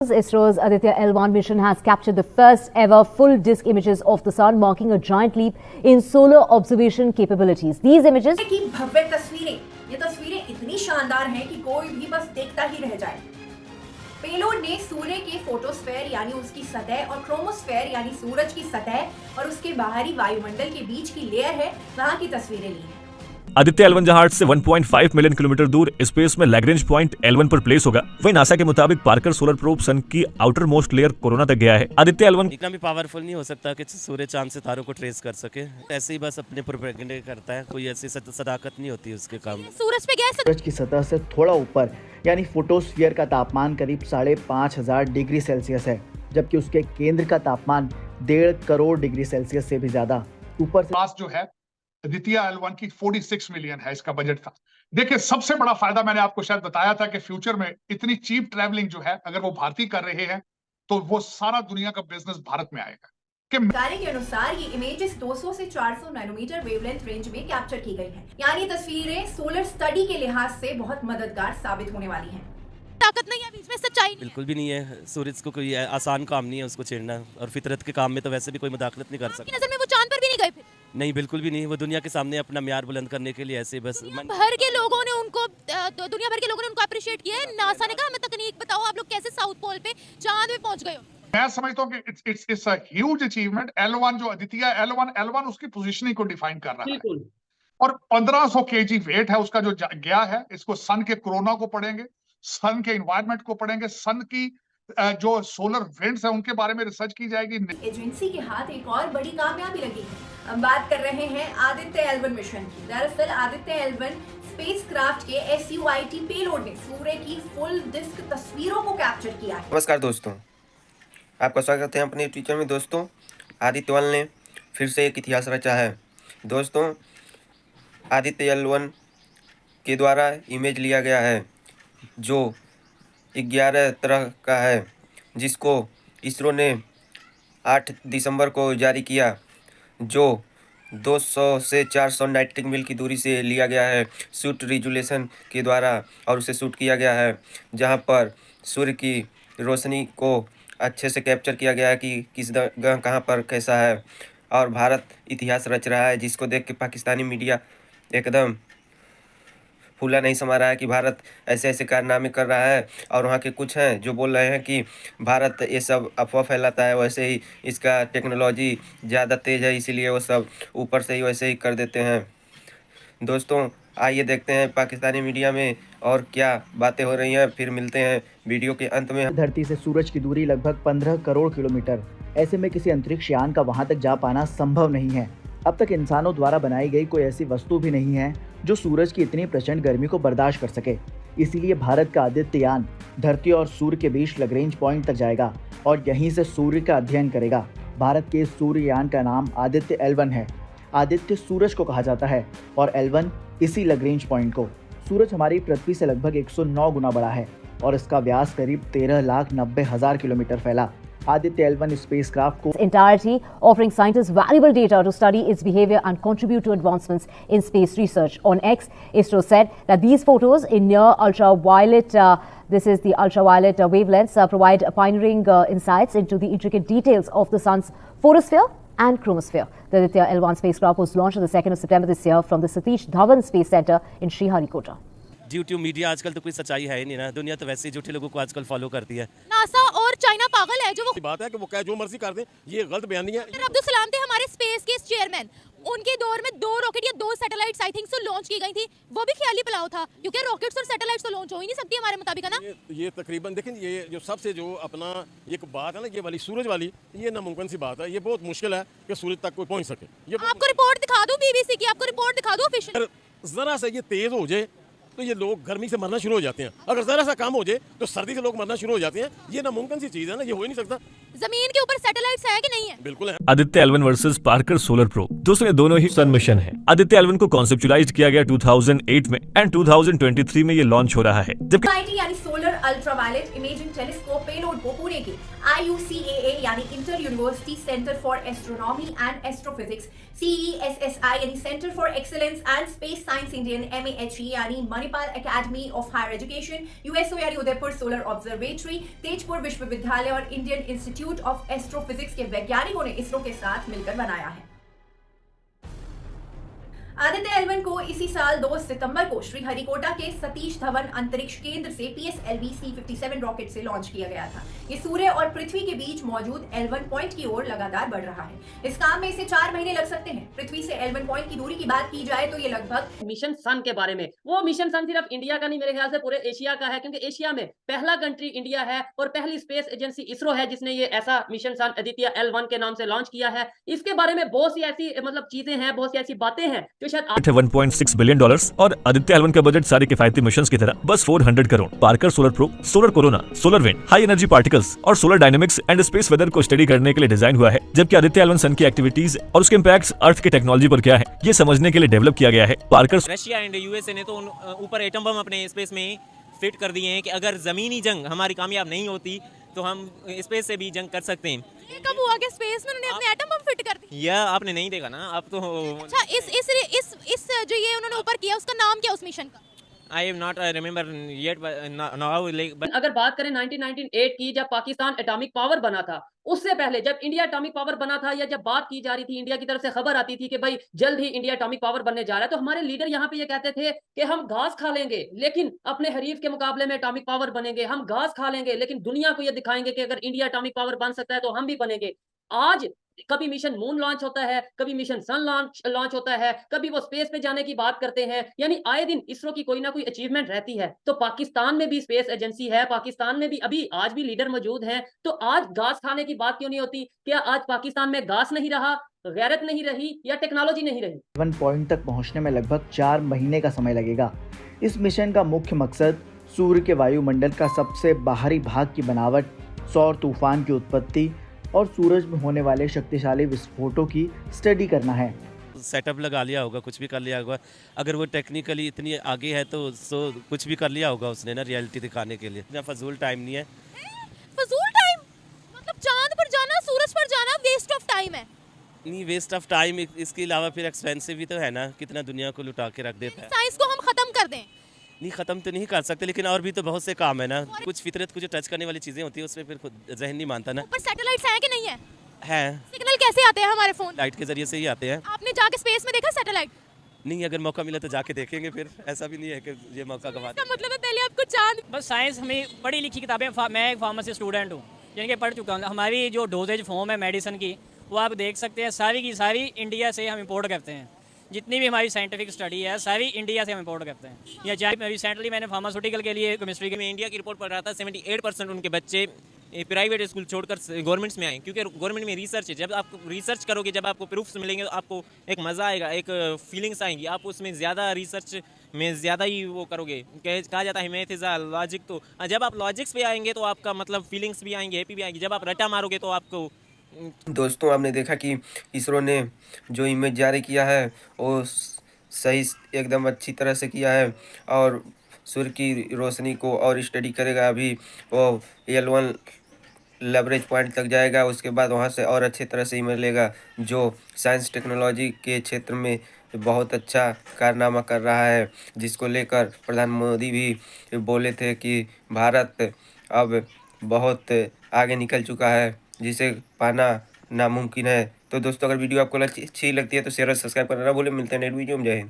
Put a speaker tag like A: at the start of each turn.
A: ISRO's Aditya L1 mission has captured the first ever full disk images of the sun, marking a giant leap in solar observation capabilities. These images
B: की भव्य तस्वीरें, ये तस्वीरें इतनी शानदार हैं कि कोई भी बस देखता ही रह जाए। पेलोड ने सूर्य के फोटोस्फेयर यानी उसकी सतह और क्रोमोस्फेयर यानी सूरज की सतह और उसके बाहरी वायुमंडल के बीच की लेयर है वहां की तस्वीरें ली हैं।
C: आदित्य L1 जहां अर्थ से 1.5 मिलियन किलोमीटर दूर स्पेस में लैग्रेंज पॉइंट L1 पर प्लेस होगा, वहीं नासा के मुताबिक पार्कर सोलर प्रोब सन की आउटर मोस्ट लेयर कोरोना तक गया है। आदित्य L1
D: इतना भी पावरफुल नहीं हो सकता कि सूर्य चांद सितारों को ट्रेस कर सके। ऐसे ही बस अपने प्रोपेगेंडा करता है, कोई ऐसी सदाकत नहीं होती उसके काम में।
E: सूरज पे गया,
F: सूरज की सतह से थोड़ा ऊपर यानी फोटोस्फीयर का तापमान करीब 5,500 डिग्री सेल्सियस है, जबकि उसके केंद्र का तापमान 1.5 करोड़ डिग्री सेल्सियस से भी ज्यादा। ऊपर से
G: पास जो है आदित्य L1 की 46 मिलियन है इसका बजट था। देखिए, सबसे बड़ा फायदा मैंने आपको शायद बताया था कि फ्यूचर में इतनी चीप ट्रैवलिंग जो है, अगर वो भारतीय कर रहे हैं तो वो सारा दुनिया का बिजनेस भारत में आएगा।
B: जानकारी के अनुसार ये इमेजेस 200 से 400 नैनोमीटर वेवलेंथ रेंज में कैप्चर की गई हैं। यानी तस्वीरें सोलर स्टडी के लिहाज से बहुत मददगार साबित होने वाली हैं।
E: ताकत नहीं है, बीच में सच्चाई नहीं
D: बिल्कुल भी नहीं है। सूरज को कोई आसान काम नहीं है उसको छेड़ना, और फितरत के काम में तो वैसे भी कोई मुदाखलत नहीं कर सकता।
E: नजर में वो चांद पर भी नहीं गए फिर?
D: नहीं, बिल्कुल भी नहीं। वो दुनिया के सामने अपना म्यार बुलंद करने के लिए ऐसे बस
E: भर के लोगों ने उनको दुनिया भर के लोगों ने उनको अप्रिशिएट किया है। नासा ने कहा हमें तकनीक बताओ, आप लोग कैसे साउथ पोल पे चांद में पहुंच गए हो।
G: मैं समझता हूँ कि it's a huge achievement. L1 जो आदित्य L1 उसकी पोजीशनिंग को डिफाइन कर रहा है और 1500 केजी वेट है उसका जो गया है। इसको सन के कोरोना को पढ़ेंगे, सन के एनवायरनमेंट को पढ़ेंगे, सन की जो सोलर विंड्स है उनके बारे में रिसर्च की जाएगी।
B: एजेंसी के हाथ एक और बड़ी कामयाबी लगी है। हम बात कर रहे हैं आदित्य L1 मिशन की। दरअसल आदित्य L1 स्पेसक्राफ्ट के SUIT पेलोड ने सूर्य की फुल डिस्क तस्वीरों को कैप्चर किया है।
H: नमस्कार दोस्तों, आपका स्वागत है अपने टीचर में। दोस्तों, आदित्य L1 ने फिर से एक इतिहास रचा है। दोस्तों, आदित्य L1 के द्वारा इमेज लिया गया है जो 11 तरह का है, जिसको इसरो ने 8 दिसंबर को जारी किया, जो 200 से 400 नाइट्रिक मील की दूरी से लिया गया है शूट रिजोल्यूशन के द्वारा, और उसे शूट किया गया है जहां पर सूर्य की रोशनी को अच्छे से कैप्चर किया गया है कि किस जगह कहां पर कैसा है। और भारत इतिहास रच रहा है, जिसको देख के पाकिस्तानी मीडिया एकदम फूला नहीं समा रहा है कि भारत ऐसे ऐसे कारनामे कर रहा है। और वहाँ के कुछ हैं जो बोल रहे हैं कि भारत ये सब अफवाह फैलाता है, वैसे ही इसका टेक्नोलॉजी ज़्यादा तेज़ है, इसीलिए वो सब ऊपर से ही वैसे ही कर देते हैं। दोस्तों, आइए देखते हैं पाकिस्तानी मीडिया में और क्या बातें हो रही हैं, फिर मिलते हैं वीडियो के अंत में।
F: धरती से सूरज की दूरी लगभग 15 करोड़ किलोमीटर। ऐसे में किसी अंतरिक्ष यान का वहां तक जा पाना संभव नहीं है। अब तक इंसानों द्वारा बनाई गई कोई ऐसी वस्तु भी नहीं है जो सूरज की इतनी प्रचंड गर्मी को बर्दाश्त कर सके। इसीलिए भारत का आदित्य यान धरती और सूर्य के बीच लैग्रेंज पॉइंट तक जाएगा और यहीं से सूर्य का अध्ययन करेगा। भारत के इस सूर्य यान का नाम आदित्य L1 है। आदित्य सूरज को कहा जाता है और L1 इसी लैग्रेंज पॉइंट को। सूरज हमारी पृथ्वी से लगभग 109 गुना बड़ा है और इसका व्यास करीब 13,90,000 किलोमीटर फैला। Aditya L1 spacecraft को
A: entirety, offering scientists valuable data to study its behavior and contribute to advancements in space research. On X, ISRO said that these photos in near ultraviolet, this is the ultraviolet wavelengths, provide pioneering insights into the intricate details of the sun's photosphere and chromosphere. The Aditya L1 spacecraft was launched on the 2nd of September this year from the Satish Dhawan Space Center in Sriharikota.
D: Due to media आजकल तो कोई सच्चाई है ही नहीं ना। दुनिया तो वैसे ही झूठे लोगों को आजकल फॉलो करती है।
E: नासा और चाइना पागल है जो वो
I: बात है कि वो क्या जो मर्जी कर दें, ये गलत बयानी है।
E: अब्दुल सलाम थे हमारे स्पेस के चेयरमैन, उनके दौर में 2 रॉकेट या 2 satellites I think so launch की गई थी। वो भी ख्याली पुलाव था, क्योंकि रॉकेट्स और सैटेलाइट्स तो लॉन्च हो ही नहीं सकती हमारे मुताबिक, है ना।
I: ये तकरीबन देखें, ये जो सबसे जो अपना एक बात है ना, ये वाली सूरज वाली, ये नामुमकिन सी बात है। ये बहुत मुश्किल है कि सूरज तक कोई पहुंच सके। ये
E: आपको रिपोर्ट दिखा दूं BBC की, आपको रिपोर्ट दिखा दूं ऑफिशियल।
I: जरा सा ये तेज हो जाए तो ये लोग गर्मी से मरना शुरू हो जाते हैं। अगर जरा सा काम हो जाए तो सर्दी से लोग मरना शुरू हो जाते हैं। ये नामुमकिन सी चीज है ना, ये हो ही नहीं सकता।
E: जमीन के ऊपर सैटेलाइट्स है कि नहीं है?
I: बिल्कुल है।
C: Aditya L1 versus Parker solar probe, दोस्तों ये दोनों ही सन मिशन है। आदित्य L1 को कॉन्सेप्चुलाइज किया गया 2008 में एंड 2023 में ये लॉन्च हो रहा है। जबकि
B: SUIT यानी solar ultraviolet imaging telescope payload को पुणे के IUCAA यानी inter university centre for astronomy and astrophysics, CESSI यानी centre for excellence and space science Indian, MAHE यानी Manipur Manipal academy of higher education, USO यानी उदयपुर सोलर ऑब्जर्वेटरी, तेजपुर विश्वविद्यालय और इंडियन इंस्टीट्यूट ऑफ एस्ट्रोफिजिक्स के वैज्ञानिकों ने इसरो के साथ मिलकर बनाया है। आदित्य L1 को इसी साल 2 सितंबर को श्रीहरिकोटा के सतीश धवन अंतरिक्ष केंद्र से PSLV C57 रॉकेट से लॉन्च किया गया था। ये सूर्य और पृथ्वी के बीच मौजूद L1 पॉइंट की ओर लगातार बढ़ रहा है। इस काम में इसे 4 महीने लग सकते हैं। पृथ्वी से L1 पॉइंट की दूरी की बात की जाए तो ये लगभग
J: मिशन सन के बारे में, वो मिशन सन सिर्फ इंडिया का नहीं, मेरे ख्याल से पूरे एशिया का है, क्योंकि एशिया में पहला कंट्री इंडिया है और पहली स्पेस एजेंसी इसरो है जिसने ये ऐसा मिशन सन आदित्य L1 के नाम से लॉन्च किया है। इसके बारे में बहुत सी ऐसी चीजें हैं, बहुत सी ऐसी बातें हैं जो शायद
C: 1.6 बिलियन डॉलर्स और आदित्य L1 का बजट सारे किफायती मिशंस की तरह बस 400 crore. Parker solar probe, solar corona, solar wind, high energy particles और solar dynamics and space weather को स्टडी करने के लिए डिजाइन हुआ है, जबकि आदित्य L1 सन की एक्टिविटीज और उसके इम्पैक्ट्स अर्थ की टेक्नोलॉजी पर क्या है ये समझने के लिए डेवलप किया गया है। पार्कर
K: रशिया एंड यूएसए ने तो ऊपर एटम बम अपने स्पेस में फिट कर दिए हैं कि अगर जमीनी जंग हमारी कामयाब नहीं होती तो हम स्पेस से भी जंग कर सकते हैं।
E: ये कब हुआ कि स्पेस में उन्होंने अपने एटम बम फिट कर दी?
K: यह आपने नहीं देखा ना, आप तो
E: अच्छा, इस जो ये उन्होंने ऊपर किया उसका नाम क्या उस मिशन का?
K: I am not remember yet now but
J: अगर बात करें 1998 की, जब पाकिस्तान एटॉमिक पावर बना था, उससे पहले जब इंडिया एटॉमिक पावर बना था या जब बात की जा रही थी, इंडिया की तरफ से खबर आती थी कि भाई जल्द ही इंडिया एटॉमिक पावर बनने जा रहा है, तो हमारे लीडर यहाँ पे ये कहते थे कि हम घास खा लेंगे लेकिन अपने हरीफ के मुकाबले में एटॉमिक पावर बनेंगे। हम घास खा लेंगे लेकिन दुनिया को ये दिखाएंगे कि अगर इंडिया एटॉमिक पावर बन सकता है तो हम भी बनेंगे। आज कभी मिशन मून लॉन्च होता है, कभी मिशन सन लॉन्च होता है, कभी वो स्पेस पे जाने की बात करते हैं, यानी आए दिन इसरो की कोई ना कोई अचीवमेंट रहती है। तो पाकिस्तान में भी स्पेस एजेंसी है, पाकिस्तान में भी अभी आज भी लीडर मौजूद हैं, तो आज घास खाने की बात क्यों नहीं होती? क्या आज पाकिस्तान में घास नहीं रहा, गैरत नहीं रही या टेक्नोलॉजी नहीं रही?
F: 1 पॉइंट तक पहुंचने में लगभग 4 महीने का समय लगेगा। इस मिशन का मुख्य मकसद सूर्य के वायुमंडल का सबसे बाहरी भाग की बनावट, सौर तूफान की उत्पत्ति और सूरज में होने वाले शक्तिशाली विस्फोटों की स्टडी करना है।
D: सेटअप लगा लिया होगा, कुछ भी कर लिया होगा। अगर वो टेक्निकली इतनी आगे है तो कुछ भी कर लिया होगा उसने ना, रियलिटी दिखाने के लिए। इतना फजूल टाइम नहीं है।
E: फजूल टाइम मतलब चांद पर जाना, सूरज पर जाना वेस्ट ऑफ टाइम है।
D: नहीं वेस्ट ऑफ टाइम, इसके अलावा फिर एक्सपेंसिव भी तो है ना, कितना दुनिया को लुटा के रख देता है।
E: साइंस को हम खत्म कर दें?
D: नहीं खत्म तो नहीं कर सकते, लेकिन और भी तो बहुत से काम है ना। कुछ फितरत को जो टच करने वाली चीजें होती है उसमें फिर खुद जहन नहीं मानता ना।
E: ऊपर सैटेलाइट्स हैं कि नहीं है?
D: है।
E: सिग्नल कैसे आते हैं हमारे फोन?
D: लाइट के जरिए से ही आते हैं।
E: आपने जाके स्पेस में देखा सैटेलाइट?
D: नहीं, अगर मौका मिला तो जाके देखेंगे, फिर ऐसा भी नहीं है कि ये मौका गवा दें।
E: मतलब है पहले आपको चांद।
L: बस साइंस हमें पढ़ी लिखी किताबें, मैं एक फार्मेसी स्टूडेंट हूँ, यानी कि पढ़ चुका हूँ। हमारी जो डोजेज फॉर्म है मेडिसिन की, वो आप देख सकते हैं, सारी की सारी इंडिया से हम इंपोर्ट करते हैं। जितनी भी हमारी साइंटिफिक स्टडी है सारी इंडिया से हम इंपोर्ट करते हैं। या चाहे रिसेंटली मैंने फार्मास्यूटिकल के लिए केमिस्ट्री के
K: में इंडिया की रिपोर्ट पढ़ रहा था, 78% उनके बच्चे प्राइवेट स्कूल छोड़कर गवर्नमेंट्स में आए, क्योंकि गवर्नमेंट में रिसर्च है। जब आप रिसर्च करोगे, जब आपको प्रूफ्स मिलेंगे तो आपको एक मज़ा आएगा, एक फीलिंग्स आएंगी। आप उसमें ज़्यादा रिसर्च में ज़्यादा ही वो करोगे। कहा जाता है मैथ इज़ लॉजिक, तो जब आप लॉजिक्स पे आएंगे तो आपका मतलब फीलिंग्स भी आएंगी, हैप्पी भी आएंगी। जब आप रटा मारोगे तो आपको।
H: दोस्तों आपने देखा कि इसरो ने जो इमेज जारी किया है वो सही एकदम अच्छी तरह से किया है और सूर्य की रोशनी को और स्टडी करेगा। अभी वो L1 लेवरेज पॉइंट तक जाएगा, उसके बाद वहाँ से और अच्छी तरह से इमेज लेगा, जो साइंस टेक्नोलॉजी के क्षेत्र में बहुत अच्छा कारनामा कर रहा है, जिसको लेकर प्रधानमंत्री मोदी भी बोले थे कि भारत अब बहुत आगे निकल चुका है, जिसे पाना नामुमकिन है। तो दोस्तों अगर वीडियो आपको अच्छी लगती है तो शेयर और सब्सक्राइब करना ना भूलें। मिलते हैं नेक्स्ट वीडियो में। जय हिंद।